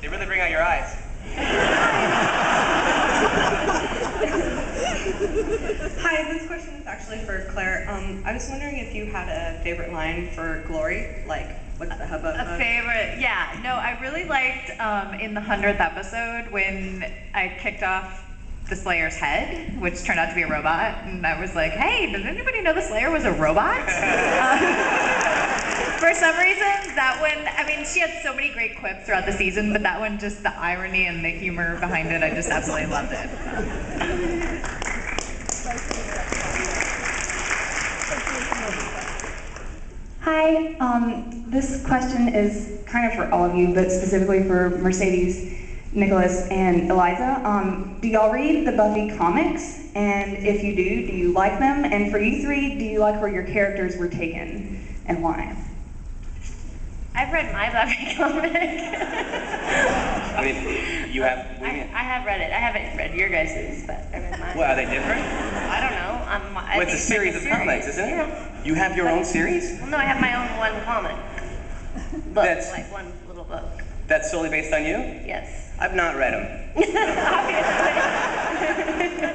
They really bring out your eyes. Hi, this question is actually for Claire. I was wondering if you had a favorite line for Glory, like, what's the hubbub? A favorite, yeah. No, I really liked in the 100th episode when I kicked off the Slayer's head, which turned out to be a robot, and I was like, hey, does anybody know the Slayer was a robot? For some reason, that one, I mean, she had so many great quips throughout the season, but that one, just the irony and the humor behind it, I just absolutely loved it. Hi, this question is kind of for all of you, but specifically for Mercedes, Nicholas, and Eliza. Do y'all read the Buffy comics? And if you do you like them? And for you three, do you like where your characters were taken, and why? I've read my Buffy comic. I mean, you have... I have read it. I haven't read your guys's, but I read mine. What, are they different? I don't know. Well, it's a series of comics, isn't it? Yeah. You have your own series? Well, no, I have my own one comic. Book, That's- like one little book. That's solely based on you? Yes. I've not read them. Obviously.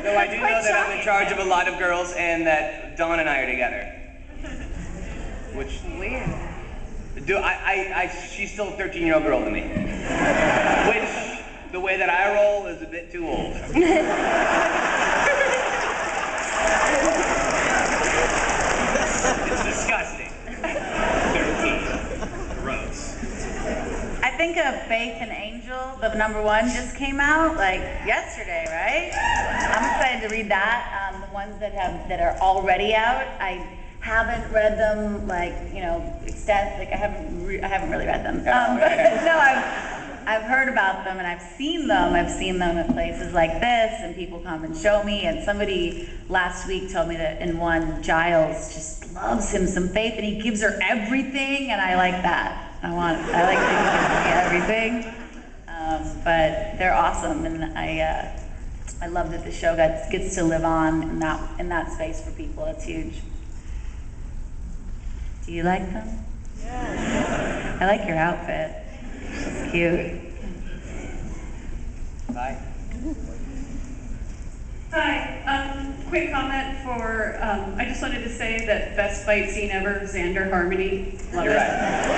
Though I do know that I'm in charge of a lot of girls and that Dawn and I are together. Which... Weird. She's still a 13-year-old girl to me. Which, the way that I roll, is a bit too old. It's disgusting. 13. Gross. I think of Faith and Angel, the #1 just came out like yesterday, right? I'm excited to read that. The ones that are already out, I haven't read them like, you know, I haven't really read them. But no, I've heard about them and I've seen them. I've seen them at places like this, and people come and show me. And somebody last week told me that in one, Giles just loves him some Faith, and he gives her everything, and I like that. I like things that give me everything. But they're awesome, and I love that the show gets to live on in that space for people. It's huge. Do you like them? Yeah. I like your outfit. It's cute. Bye. Hi, quick comment for, I just wanted to say that best fight scene ever, Xander Harmony. Love You're it. right.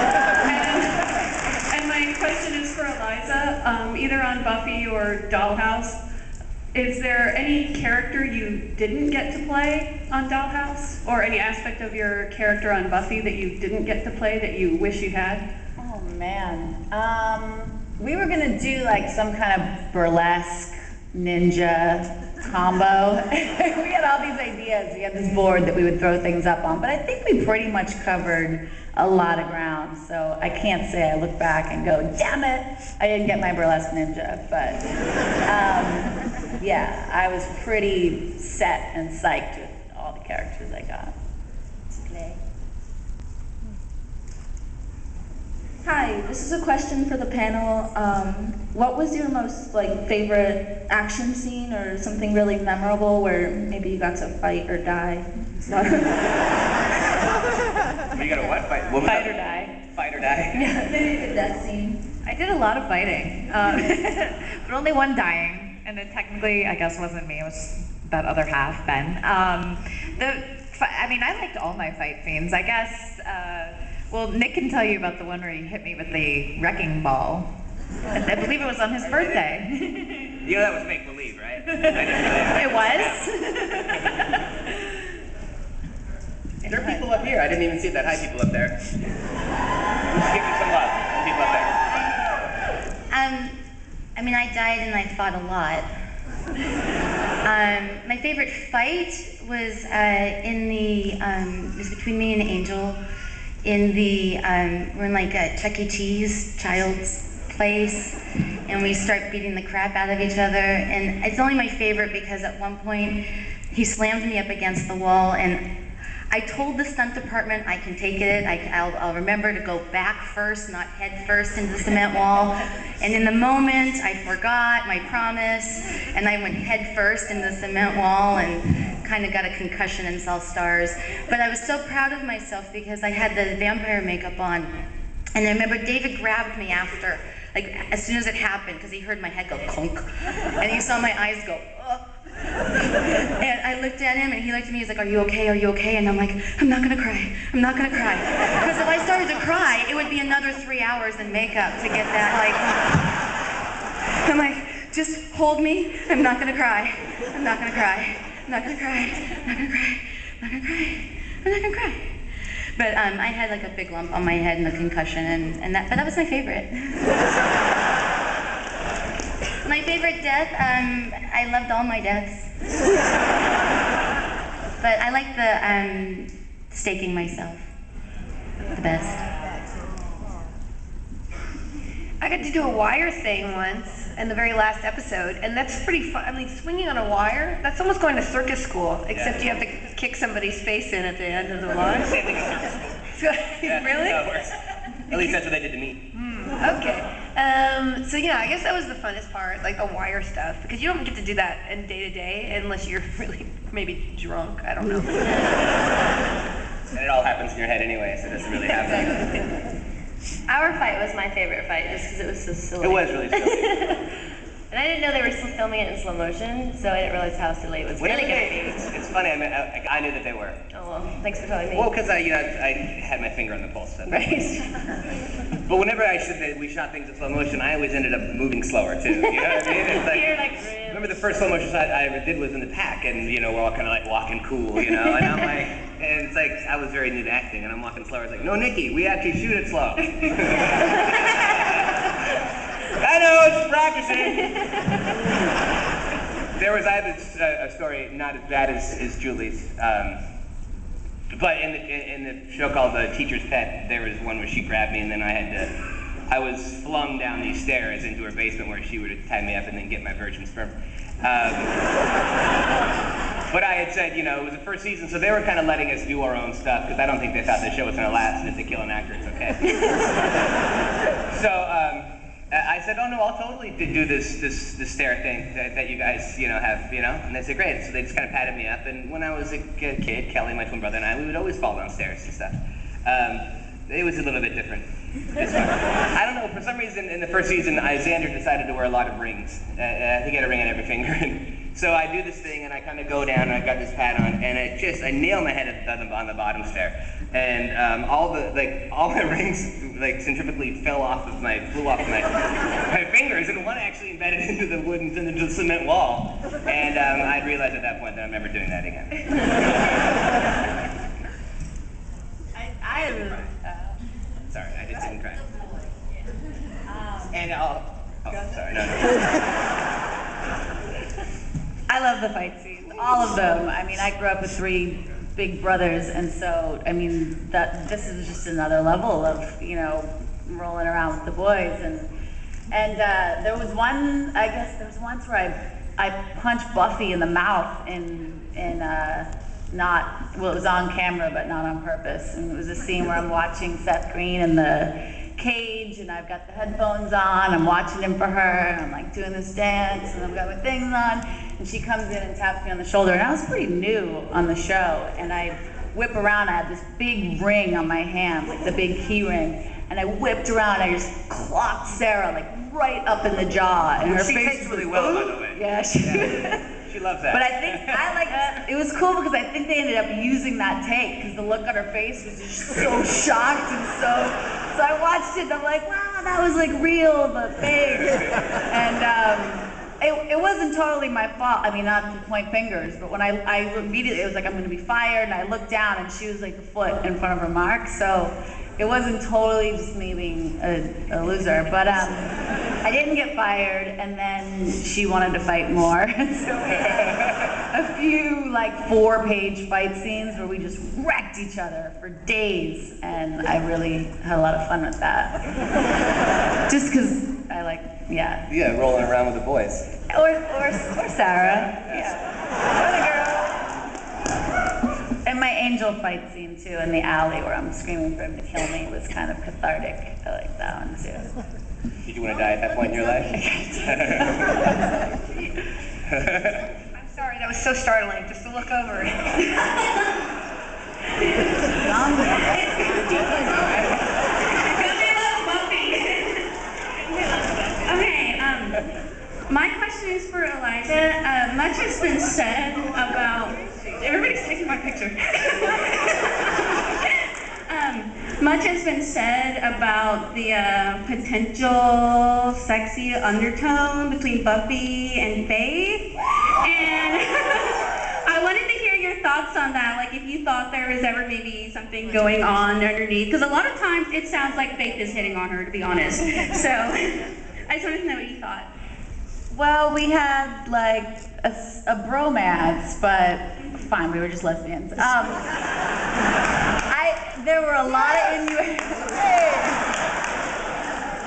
And my question is for Eliza, either on Buffy or Dollhouse. Is there any character you didn't get to play on Dollhouse? Or any aspect of your character on Buffy that you didn't get to play that you wish you had? Oh man. We were gonna do like some kind of burlesque ninja combo. We had all these ideas. We had this board that we would throw things up on, but I think we pretty much covered a lot of ground. So I can't say I look back and go, damn it, I didn't get my burlesque ninja, but yeah, I was pretty set and psyched with all the characters I got to play. Hi, this is a question for the panel. What was your most favorite action scene or something really memorable where maybe you got to fight or die? You got a what? Fight or die. Fight or die? Yeah, maybe the death scene. I did a lot of fighting, but only one dying. And it technically, I guess, wasn't me. It was that other half, Ben. I mean, I liked all my fight scenes. I guess, well, Nick can tell you about the one where he hit me with the wrecking ball. I believe it was on his birthday. You know that was make-believe, right? It was? There are people up here. I didn't even see that. Hi, people up there. Just give me some love. People up there. I mean, I died and I fought a lot. My favorite fight was it was between me and Angel in we're in like a Chuck E. Cheese child's place, and we start beating the crap out of each other. And it's only my favorite because at one point he slammed me up against the wall, and I told the stunt department I can take it. I'll remember to go back first, not head first into the cement wall. And in the moment, I forgot my promise, and I went head first into the cement wall and kind of got a concussion and saw stars. But I was so proud of myself because I had the vampire makeup on. And I remember David grabbed me after like as soon as it happened, because he heard my head go clunk, and he saw my eyes go, ugh. And I looked at him, and he looked at me, he's like, are you okay, are you okay? And I'm like, I'm not gonna cry, I'm not gonna cry. Because if I started to cry, it would be another 3 hours in makeup to get that, like, I'm like, just hold me, I'm not gonna cry, I'm not gonna cry, I'm not gonna cry, I'm not gonna cry, I'm not gonna cry, I'm not gonna cry. But I had like a big lump on my head and a concussion, but that was my favorite. My favorite death, I loved all my deaths. But I like the staking myself the best. I got to do a wire thing once in the very last episode, and that's pretty fun. I mean, swinging on a wire, that's almost going to circus school, except you have to kick somebody's face in at the end of the line. Same thing as circus school. Really? No, it works. At least that's what they did to me. Okay. So yeah, I guess that was the funnest part, like the wire stuff, because you don't get to do that in day to day unless you're really maybe drunk. I don't know. And it all happens in your head anyway, so it doesn't really happen. Our fight was my favorite fight, just because it was so silly. It was really silly. And I didn't know they were still filming it in slow motion, so I didn't realize how silly it was really going to be. It's funny. I knew that they were. Oh well, thanks for telling me. Well, because I had my finger on the pulse. Right. But whenever we shot things in slow motion, I always ended up moving slower too. You know what I mean? It's like, You're like, remember the first slow motion shot I ever did was in the pack, and we're all kind of like walking cool, and I'm like, and it's like I was very new to acting, and I'm walking slower. It's like, no, Nikki, we actually shoot it slow. I know, it's practicing. I have a story not as bad as Julie's, but in the show called The Teacher's Pet, there was one where she grabbed me, and then I was flung down these stairs into her basement where she would tie me up and then get my virgin sperm. But I had said, it was the first season, so they were kind of letting us do our own stuff, because I don't think they thought the show was going to last, and if they kill an actor, it's okay. So I said, oh no, I'll totally do this stair thing that you guys, have, and they said, great. So they just kind of patted me up, and when I was a kid, Kelly, my twin brother, and I, we would always fall down stairs and stuff. It was a little bit different this one. I don't know, for some reason in the first season, Xander decided to wear a lot of rings. I think he had a ring on every finger. And so I do this thing, and I kind of go down, and I got this pad on, and I nail my head on the bottom stair. And all the rings centrifugally flew off of my fingers, and one actually embedded into the cement wall. And I realized at that point that I'm never doing that again. Sorry, I just didn't cry. And sorry, no. I love the fight scenes, all of them. I mean, I grew up with 3 big brothers, and so, I mean, this is just another level of, rolling around with the boys. And there was once where I punched Buffy in the mouth it was on camera, but not on purpose. And it was a scene where I'm watching Seth Green in the cage, and I've got the headphones on, I'm watching him for her, and I'm like doing this dance, and I've got my things on, and she comes in and taps me on the shoulder, and I was pretty new on the show, and I whip around, I had this big ring on my hand, like the big key ring, and I whipped around, I just clocked Sarah, like right up in the jaw, and her she face takes really well, by the way. Yeah, she loves that. But I think it was cool because I think they ended up using that take because the look on her face was just so shocked and so I watched it and I'm like, wow, that was like real but fake. And it wasn't totally my fault. I mean, not to point fingers, but when I immediately, it was like, I'm gonna be fired, and I looked down and she was like a foot in front of her mark, so it wasn't totally just me being a loser, but I didn't get fired, and then she wanted to fight more. So we had a few like 4-page fight scenes where we just wrecked each other for days, and I really had a lot of fun with that. Just because I like, yeah. Yeah, rolling around with the boys. Or Sarah, yeah. Or the girl. And my angel fight scene too in the alley where I'm screaming for him to kill me was kind of cathartic. I like that one too. Did you want to die at that point in your life? I'm sorry, that was so startling, just to look over it. My question is for Eliza. Much has been said about. Everybody's taking my picture. Much has been said about the potential sexy undertone between Buffy and Faith, and I wanted to hear your thoughts on that. Like, if you thought there was ever maybe something going on underneath, because a lot of times it sounds like Faith is hitting on her, to be honest. So, I just wanted to know what you thought. Well, we had like a bromance, but fine, we were just lesbians. There were a lot of innuendos,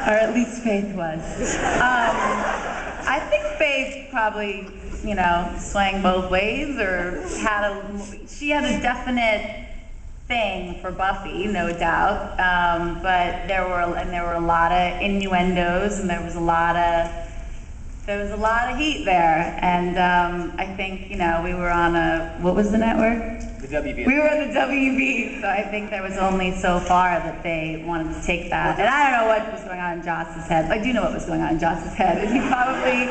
or at least Faith was. I think Faith probably, swang both ways, or she had a definite thing for Buffy, no doubt. But there were a lot of innuendos, and there was a lot of heat there. And I think, we were on what was the network? The WB. We were on the WB, so I think there was only so far that they wanted to take that. And I don't know what was going on in Joss's head. I do know what was going on in Joss's head, and he probably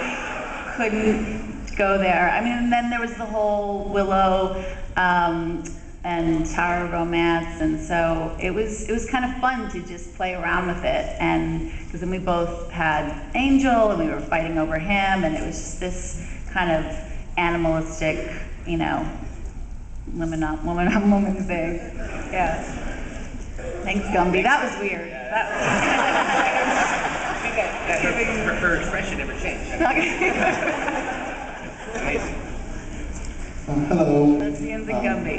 couldn't go there. I mean, and then there was the whole Willow and Tara romance, and so it was kind of fun to just play around with it, and because then we both had Angel, and we were fighting over him, and it was just this kind of animalistic, woman on woman thing. Yeah. Thanks, Gumby. That was weird. That her expression never changed. Amazing. Hello. Lesbians and Gumby.